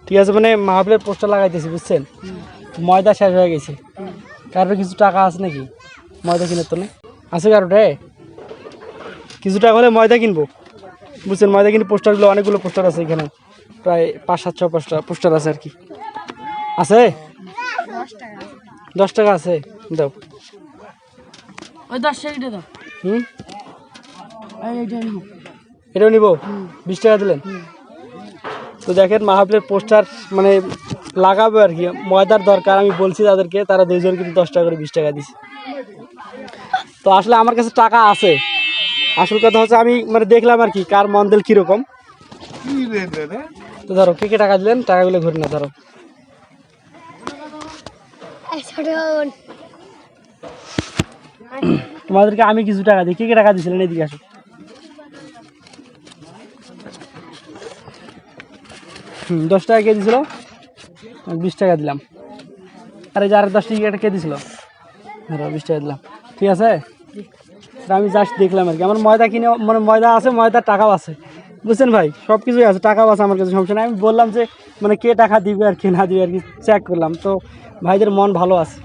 ঠিক আছে, মানে মাহফিলের পোস্টার লাগাইতেছি বুঝছেন, ময়দা শেষ হয়ে গেছে। কারোর কিছু টাকা আছে নাকি ময়দা কিনে তো? আছে কারোটা? কিছু টাকা হলে ময়দা কিনবো বুঝছেন, ময়দা কিনে পোস্টারগুলো, অনেকগুলো পোস্টার আছে এখানে, প্রায় 5-700 পোস্টার আছে আর কি। আছে 10 টাকা আছে, দাও। ওই 10 টাকা দাও। এটাও নিব, 20 টাকা দিলেন। তো দেখেন মাহফিলের পোস্টার মানে লাগাবো আর কি, ময়দার দরকার। আমি বলছি তাদেরকে, তারা 2 জন কিন্তু 10 টাকা করে 20 টাকা দিচ্ছে। তো আসলে আমার কাছে টাকা আছে, আসল কথা হচ্ছে আমি মানে দেখলাম আর কি কার মন দিল কীরকম। তো ধরো কে কে টাকা দিলেন, টাকাগুলো ঘুরে না ধরো। তোমাদেরকে আমি কিছু টাকা দিই, কে কে টাকা দিয়েছিলেন এদিকে আসো। 10 টাকা কে দিছিল? 20 টাকা দিলাম। আরে যার 10 টাকা কে দিছিল? 20 টাকা দিলাম, ঠিক আছে। আমি জাস্ট দেখলাম আর কি, আমার ময়দা কিনে মানে ময়দা আছে, ময়দার টাকাও আছে বুঝছেন ভাই, সব কিছুই আছে, টাকাও আছে আমার কাছে, সমস্যা নেই। আমি বললাম যে মানে কে টাকা দিবে আর কে না দিবে আর কি, চেক করলাম। তো ভাইদের মন ভালো আছে।